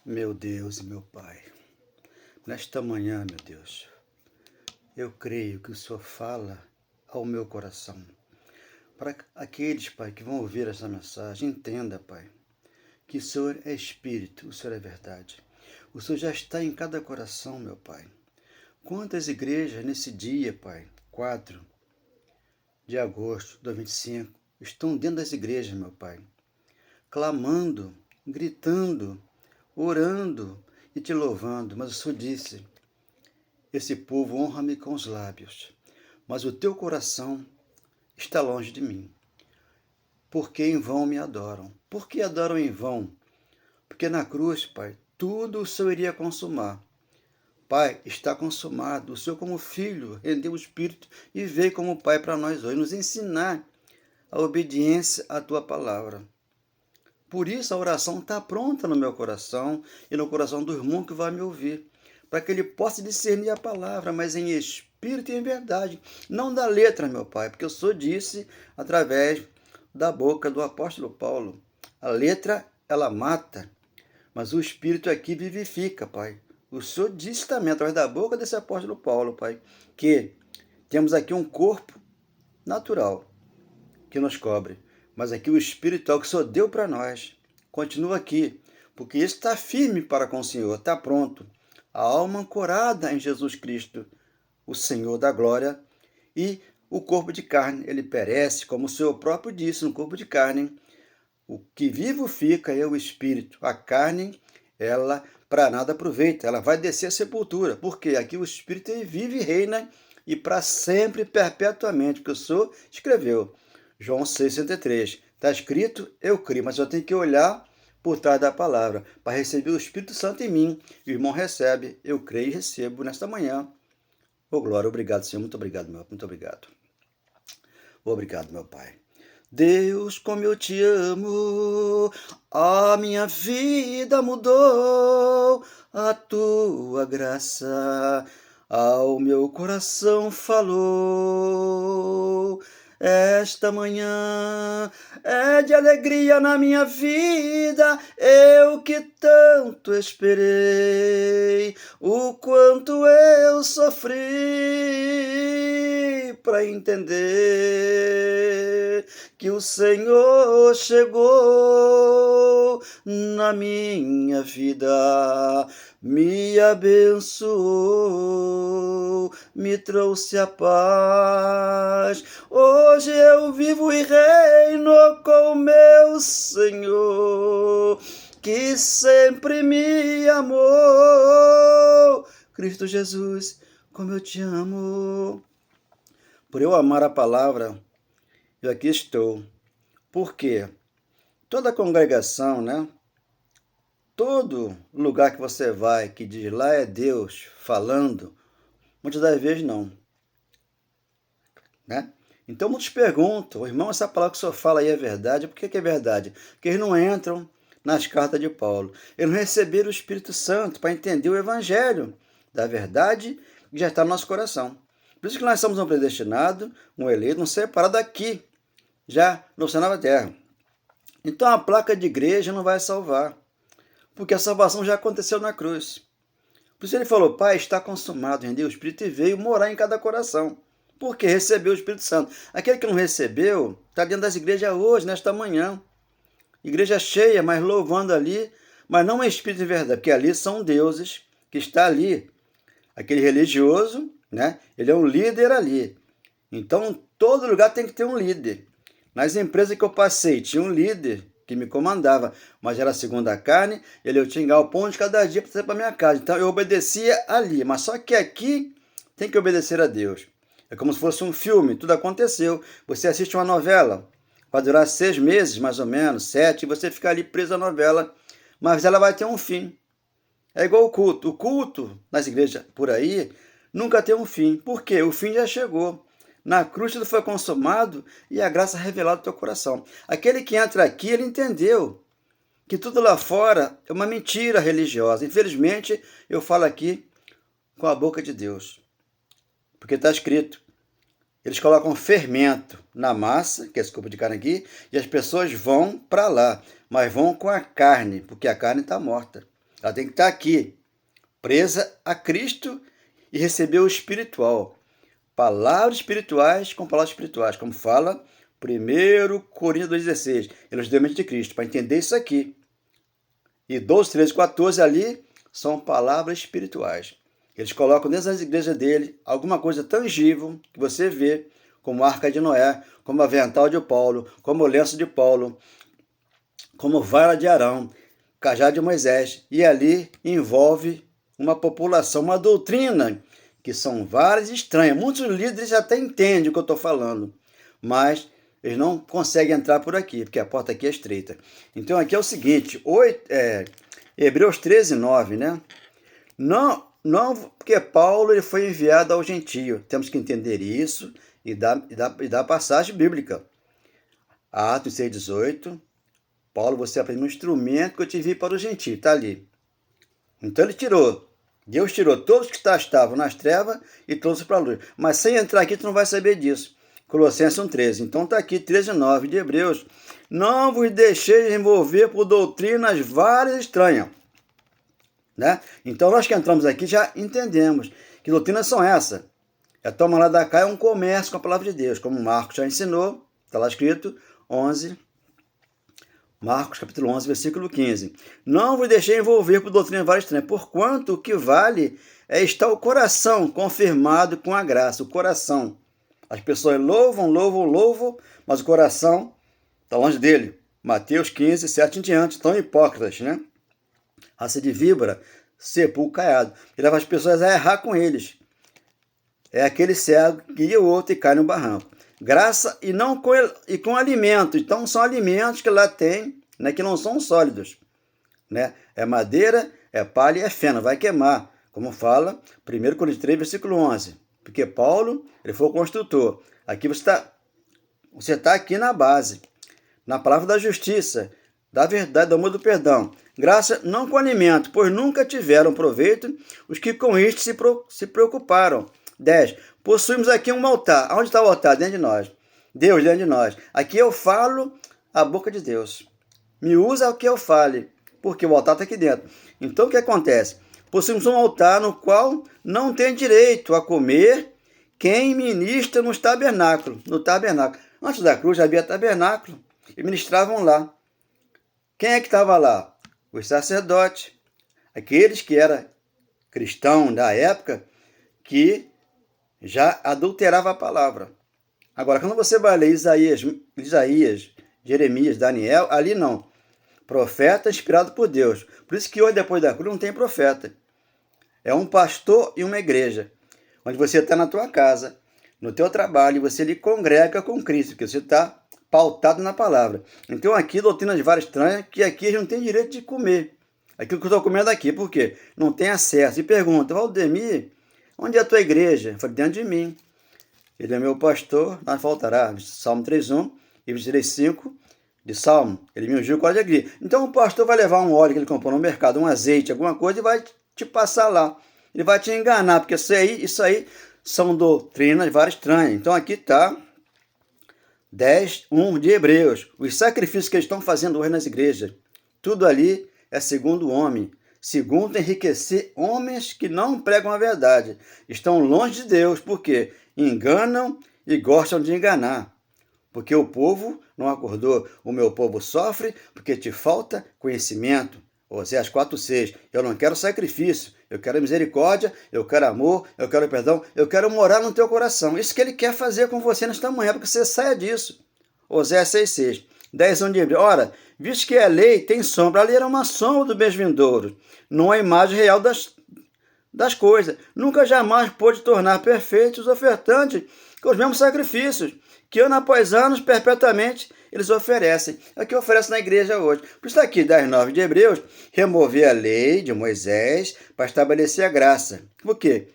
Meu Deus e meu Pai, nesta manhã, meu Deus, eu creio que o Senhor fala ao meu coração. Para aqueles, Pai, que vão ouvir essa mensagem, entenda, Pai, que o Senhor é Espírito, o Senhor é verdade. O Senhor já está em cada coração, meu Pai. Quantas igrejas nesse dia, Pai, 4 de agosto de 2025, estão dentro das igrejas, meu Pai, clamando, gritando, orando e te louvando, mas o Senhor disse: esse povo honra-me com os lábios, mas o teu coração está longe de mim. Porque em vão me adoram. Por que adoram em vão? Porque na cruz, Pai, tudo o Senhor iria consumar. Pai, está consumado. O Senhor, como filho, rendeu o Espírito e veio como Pai para nós hoje, nos ensinar a obediência à tua palavra. Por isso a oração está pronta no meu coração e no coração do irmão que vai me ouvir, para que ele possa discernir a palavra, mas em espírito e em verdade, não da letra, meu Pai, porque o Senhor disse através da boca do apóstolo Paulo, a letra, ela mata, mas o espírito aqui vivifica, Pai. O Senhor disse também, através da boca desse apóstolo Paulo, Pai, que temos aqui um corpo natural que nos cobre, mas aqui o espiritual que o Senhor deu para nós continua aqui, porque isso está firme para com o Senhor, está pronto. A alma ancorada em Jesus Cristo, o Senhor da glória, e o corpo de carne, ele perece, como o Senhor próprio disse, no corpo de carne, o que vivo fica é o espírito. A carne, ela para nada aproveita, ela vai descer à sepultura, porque aqui o espírito ele vive e reina, e para sempre, perpetuamente, porque o Senhor escreveu. João 6,63. Está escrito, eu creio, mas eu tenho que olhar por trás da palavra para receber o Espírito Santo em mim. E o irmão recebe, eu creio e recebo nesta manhã. Ô glória, obrigado, Senhor. Muito obrigado, meu. Muito obrigado. Obrigado, meu Pai. Deus, como eu te amo, a minha vida mudou, a tua graça ao meu coração falou. Esta manhã é de alegria na minha vida, eu que tanto esperei, o quanto eu sofri para entender que o Senhor chegou na minha vida, me abençoou, me trouxe a paz. Hoje eu vivo e reino com meu Senhor, que sempre me amou. Cristo Jesus, como eu te amo. Por eu amar a palavra, eu aqui estou. Por quê? Toda congregação, né? Todo lugar que você vai, que diz lá é Deus falando, muitas das vezes não. Né? Então muitos perguntam, irmão, essa palavra que o senhor fala aí é verdade? Por que é verdade? Porque eles não entram nas cartas de Paulo. Eles não receberam o Espírito Santo para entender o Evangelho da verdade que já está no nosso coração. Por isso que nós somos um predestinado, um eleito, um separado aqui, já no céu nova terra. Então a placa de igreja não vai salvar, porque a salvação já aconteceu na cruz. Por isso ele falou, Pai, está consumado, rendeu o Espírito e veio morar em cada coração. Porque recebeu o Espírito Santo. Aquele que não recebeu, está dentro das igrejas hoje, nesta manhã. Igreja cheia, mas louvando ali, mas não é Espírito de verdade, porque ali são deuses que está ali. Aquele religioso, né? Ele é um líder ali. Então, todo lugar tem que ter um líder. Nas empresas que eu passei, tinha um líder que me comandava, mas era segundo a carne, eu tinha que o pão de cada dia para trazer para minha casa. Então, eu obedecia ali, mas só que aqui tem que obedecer a Deus. É como se fosse um filme, tudo aconteceu. Você assiste uma novela, vai durar 6 meses, mais ou menos, 7, e você fica ali preso à novela, mas ela vai ter um fim. É igual o culto. O culto nas igrejas por aí nunca tem um fim. Por quê? O fim já chegou. Na cruz tudo foi consumado e a graça revelada no teu coração. Aquele que entra aqui, ele entendeu que tudo lá fora é uma mentira religiosa. Infelizmente, eu falo aqui com a boca de Deus. Porque está escrito, eles colocam fermento na massa, que é esse corpo de carne aqui, e as pessoas vão para lá, mas vão com a carne, porque a carne está morta. Ela tem que estar aqui, presa a Cristo e receber o espiritual. Palavras espirituais com palavras espirituais, como fala 1 Coríntios 2,16. Eles deu a mente de Cristo, para entender isso aqui. E 12, 13, 14 ali são palavras espirituais. Eles colocam dentro das igrejas dele alguma coisa tangível que você vê, como a arca de Noé, como o avental de Paulo, como o lenço de Paulo, como vara de Arão, cajado de Moisés. E ali envolve uma população, uma doutrina, que são várias estranhas. Muitos líderes até entendem o que eu estou falando, mas eles não conseguem entrar por aqui, porque a porta aqui é estreita. Então aqui é o seguinte, Hebreus 13, 9, né? Não, porque Paulo ele foi enviado ao gentio. Temos que entender isso e dar passagem bíblica. Atos 6, 18. Paulo, você aprende um instrumento que eu te vi para o gentio. Está ali. Então Deus tirou todos que estavam nas trevas e todos para a luz. Mas sem entrar aqui, tu não vai saber disso. Colossenses 1,13. Então está aqui 13,9 de Hebreus. Não vos deixeis envolver por doutrinas várias e estranhas. Né? Então nós que entramos aqui já entendemos que doutrinas são essas. Toma lá da cá é um comércio com a palavra de Deus, como Marcos já ensinou, está lá escrito 11, Marcos capítulo 11, versículo 15. Não vos deixei envolver por doutrinas várias estranhas, porquanto o que vale é estar o coração confirmado com a graça, o coração. As pessoas louvam, mas o coração está longe dele. Mateus 15, 7 em diante, estão hipócritas, né? Raça de víbora, sepulcro caiado. E leva as pessoas a errar com eles. É aquele cego que guia o outro e cai no barranco. Graça e não com alimento. Então são alimentos que lá tem, né, que não são sólidos. Né? É madeira, é palha e é feno, vai queimar. Como fala 1 Coríntios 3, versículo 11. Porque Paulo, ele foi o construtor. Aqui você está aqui na base. Na palavra da justiça, da verdade, do amor, do perdão. Graça não com alimento, pois nunca tiveram proveito os que com isto se preocuparam. 10. Possuímos aqui um altar. Onde está o altar? Dentro de nós. Deus dentro de nós. Aqui eu falo a boca de Deus. Me usa o que eu fale, porque o altar está aqui dentro. Então o que acontece? Possuímos um altar no qual não tem direito a comer quem ministra no tabernáculo. No tabernáculo. Antes da cruz havia tabernáculo e ministravam lá. Quem é que estava lá? Os sacerdotes, aqueles que eram cristãos da época, que já adulterava a palavra. Agora, quando você vai ler Isaías, Jeremias, Daniel, ali não. Profeta inspirado por Deus. Por isso que hoje, depois da cruz, não tem profeta. É um pastor e uma igreja, onde você está na tua casa, no teu trabalho, e você lhe congrega com Cristo, porque você está pautado na palavra. Então aqui, doutrinas várias estranhas, que aqui eles não têm direito de comer. Aquilo que eu estou comendo aqui, por quê? Não tem acesso. E pergunta, Valdemir, onde é a tua igreja? Eu falei, dentro de mim. Ele é meu pastor, não faltará. Salmo 3:1 e 23:5 de Salmo. Ele me ungiu com óleo de alegria. Então o pastor vai levar um óleo que ele comprou no mercado, um azeite, alguma coisa, e vai te passar lá. Ele vai te enganar, porque isso aí são doutrinas várias estranhas. Então aqui está 10:1 de Hebreus. Os sacrifícios que eles estão fazendo hoje nas igrejas. Tudo ali é segundo o homem. Segundo, enriquecer homens que não pregam a verdade. Estão longe de Deus, porque enganam e gostam de enganar. Porque o povo não acordou. O meu povo sofre porque te falta conhecimento. Oséias 4:6. Eu não quero sacrifício. Eu quero misericórdia, eu quero amor, eu quero perdão, eu quero morar no teu coração. Isso que ele quer fazer com você nesta manhã, porque você saia disso. Oséias 6:6. 10:1 de Hebreus. Ora, visto que a lei tem sombra, a lei era uma sombra do bens vindouros, não a imagem real das coisas. Nunca jamais pôde tornar perfeitos os ofertantes com os mesmos sacrifícios, que ano após ano, perpetuamente, eles oferecem. É o que oferece na igreja hoje. Por isso aqui, 10:9 de Hebreus, remover a lei de Moisés para estabelecer a graça. Por quê?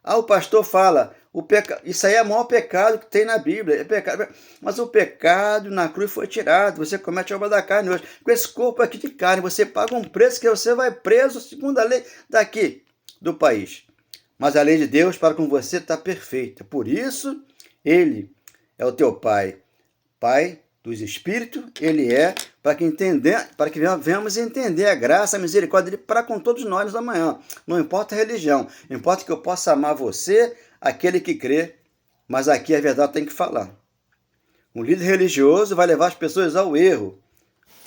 O pastor fala, isso aí é o maior pecado que tem na Bíblia. É pecado. Mas o pecado na cruz foi tirado. Você comete a obra da carne hoje. Com esse corpo aqui de carne, você paga um preço que você vai preso segundo a lei daqui do país. Mas a lei de Deus para com você está perfeita. Por isso, ele é o teu Pai. Pai dos Espíritos, ele é para que venhamos entender a graça, a misericórdia dele para com todos nós da manhã. Não importa a religião, importa que eu possa amar você, aquele que crê, mas aqui a verdade tem que falar. Um líder religioso vai levar as pessoas ao erro.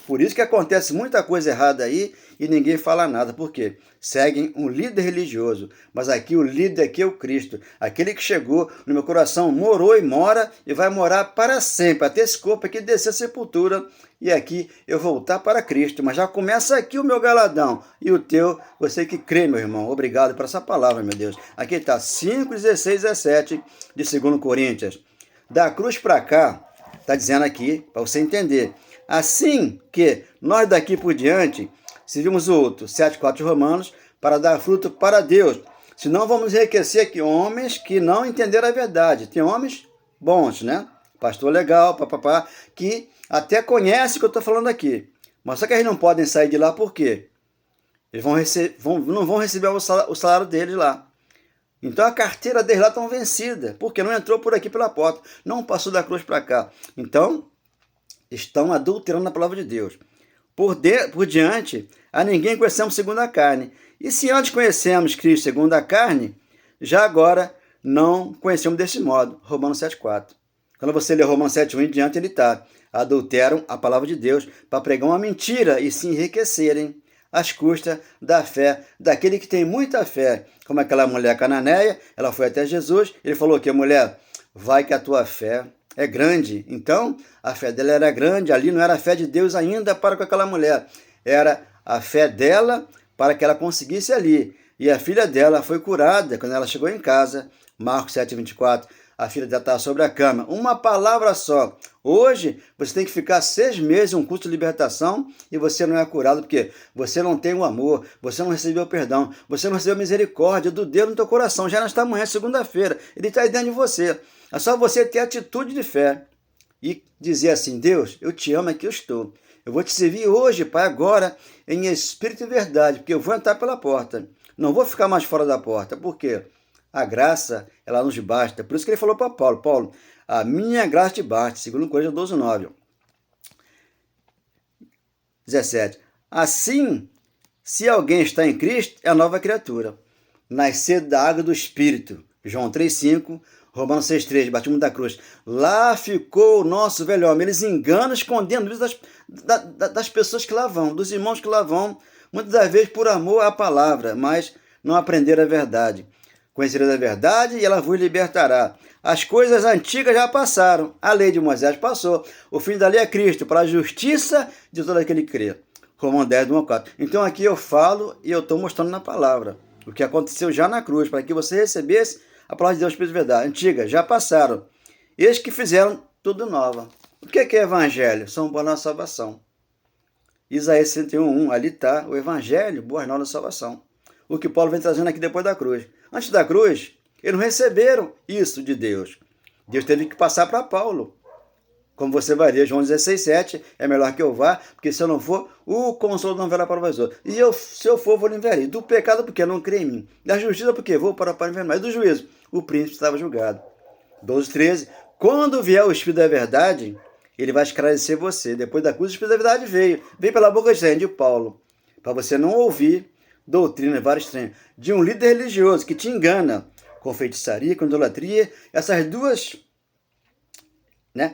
Por isso que acontece muita coisa errada aí e ninguém fala nada. Por quê? Seguem um líder religioso. Mas aqui o líder aqui é o Cristo. Aquele que chegou no meu coração, morou e mora e vai morar para sempre. Até esse corpo aqui descer a sepultura e aqui eu voltar para Cristo. Mas já começa aqui o meu galadão. E o teu, você que crê, meu irmão. Obrigado por essa palavra, meu Deus. Aqui está 5, 16, 17 de 2 Coríntios. Da cruz para cá, está dizendo aqui, para você entender. Assim que nós daqui por diante servimos o outro, 7,4 de Romanos, para dar fruto para Deus. Senão vamos enriquecer aqui homens que não entenderam a verdade. Tem homens bons, né? Pastor legal, papapá, que até conhece o que eu estou falando aqui. Mas só que eles não podem sair de lá por quê? Eles não vão receber o salário deles lá. Então a carteira deles lá estão vencida, porque não entrou por aqui pela porta, não passou da cruz para cá. Então, estão adulterando a palavra de Deus. Por diante, a ninguém conhecemos segundo a carne. E se antes conhecemos Cristo segundo a carne, já agora não conhecemos desse modo. Romanos 7,4. Quando você lê Romanos 7,1 em diante, ele está. Adulteram a palavra de Deus para pregar uma mentira e se enriquecerem às custas da fé daquele que tem muita fé. Como aquela mulher cananeia, ela foi até Jesus, ele falou que mulher, vai que a tua fé é grande. Então, a fé dela era grande, ali não era a fé de Deus ainda para com aquela mulher, era a fé dela para que ela conseguisse ali. E a filha dela foi curada quando ela chegou em casa, Marcos 7,24, a filha dela estava sobre a cama. Uma palavra só. Hoje, você tem que ficar 6 meses em um curso de libertação e você não é curado, porque você não tem o amor, você não recebeu o perdão, você não recebeu a misericórdia do Deus no teu coração. Já nesta manhã, segunda-feira, ele está aí dentro de você. É só você ter atitude de fé e dizer assim, Deus, eu te amo, aqui eu estou. Eu vou te servir hoje, Pai, agora, em espírito e verdade, porque eu vou entrar pela porta. Não vou ficar mais fora da porta. Por quê? A graça, ela nos basta. Por isso que ele falou para Paulo, Paulo, a minha graça te basta, segundo Coríntios 12, 9. 17. Assim, se alguém está em Cristo, é a nova criatura. Nascer da água do Espírito. João 3,5, Romanos 6,3, batismo da cruz. Lá ficou o nosso velho homem. Eles enganam, escondendo das pessoas que lá vão, dos irmãos que lá vão, muitas das vezes por amor à palavra, mas não aprenderam a verdade. Conhecereis a verdade e ela vos libertará. As coisas antigas já passaram. A lei de Moisés passou. O fim da lei é Cristo, para a justiça de todo aquele que crê. Romanos 10, 1 a 4. Então aqui eu falo e eu estou mostrando na palavra o que aconteceu já na cruz, para que você recebesse a palavra de Deus, Espírito de verdade. Antiga, já passaram. Eles que fizeram tudo nova. O que é evangelho? São boas novas da salvação. Isaías 61:1, ali está o evangelho, boas novas da salvação. O que Paulo vem trazendo aqui depois da cruz. Antes da cruz, eles não receberam isso de Deus. Deus teve que passar para Paulo. Como você vai ler, João 16:7, é melhor que eu vá, porque se eu não for, o Consolador não virá para vós outros. E se eu for, vou lhe enviar. Do pecado, porque não crê em mim. Da justiça, porque vou para o inferno. Mas do juízo, o príncipe estava julgado. 12:13, quando vier o Espírito da verdade, ele vai esclarecer você. Depois da cruz, o Espírito da verdade veio. Veio pela boca de Paulo, para você não ouvir doutrinas várias estranhas, de um líder religioso que te engana com feitiçaria, com idolatria. Essas duas, né,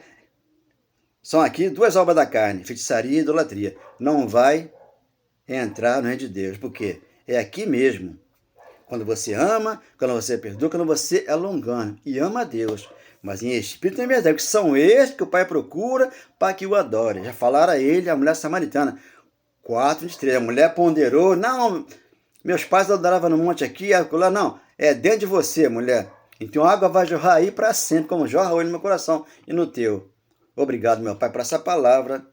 são aqui duas obras da carne, feitiçaria e idolatria. Não vai entrar no reino de Deus, porque é aqui mesmo. Quando você ama, quando você perdoa, quando você é longano e ama a Deus, mas em espírito e em verdade, que são estes que o Pai procura para que o adore. Já falaram a ele, a mulher samaritana, 4:3, a mulher ponderou, não, meus pais adoravam no monte aqui, lá não, é dentro de você, mulher. Então a água vai jorrar aí para sempre, como jorra hoje no meu coração e no teu. Obrigado, meu Pai, por essa palavra.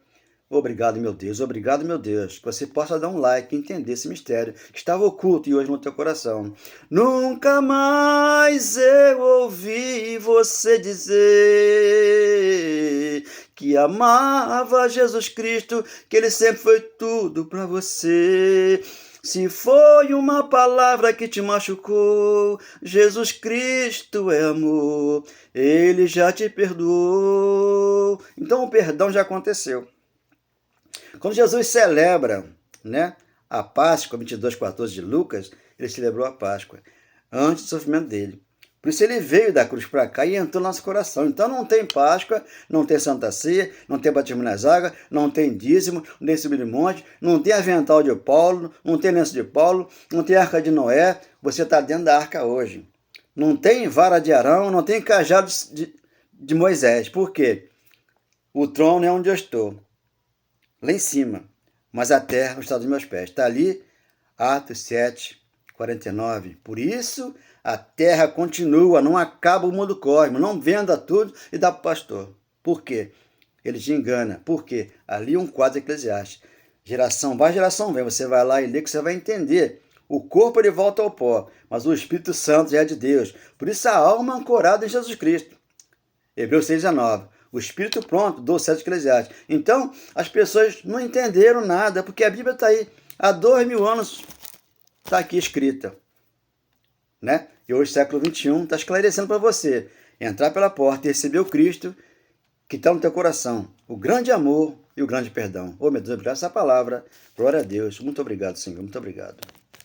Obrigado, meu Deus. Obrigado, meu Deus. Que você possa dar um like e entender esse mistério que estava oculto e hoje no teu coração. Nunca mais eu ouvi você dizer que amava Jesus Cristo, que Ele sempre foi tudo para você. Se foi uma palavra que te machucou, Jesus Cristo é amor, Ele já te perdoou. Então o perdão já aconteceu. Quando Jesus celebra, né, a Páscoa, 22:14 de Lucas, ele celebrou a Páscoa antes do sofrimento dele. Por isso ele veio da cruz para cá e entrou no nosso coração. Então não tem Páscoa, não tem Santa Ceia, não tem batismo nas águas, não tem dízimo, não tem subir de monte, não tem avental de Paulo, não tem lenço de Paulo, não tem arca de Noé. Você está dentro da arca hoje. Não tem vara de Arão, não tem cajado de Moisés. Por quê? O trono é onde eu estou, lá em cima, mas a terra no estado dos meus pés. Está ali, Atos 7:49. Por isso a terra continua, não acaba o mundo cósmico, não venda tudo e dá para o pastor. Por quê? Ele te engana. Por quê? Ali um quadro eclesiástico. Geração vai, geração vem. Você vai lá e lê que você vai entender. O corpo ele volta ao pó, mas o Espírito Santo já é de Deus. Por isso a alma ancorada em Jesus Cristo. Hebreus 6:19. O Espírito pronto, do certo eclesiástico. Então, as pessoas não entenderam nada, porque a Bíblia está aí. Há 2000 anos está aqui escrita. Né? E hoje, século 21, está esclarecendo para você. Entrar pela porta e receber o Cristo que está no teu coração. O grande amor e o grande perdão. Oh, meu Deus, obrigado por essa palavra. Glória a Deus. Muito obrigado, Senhor. Muito obrigado.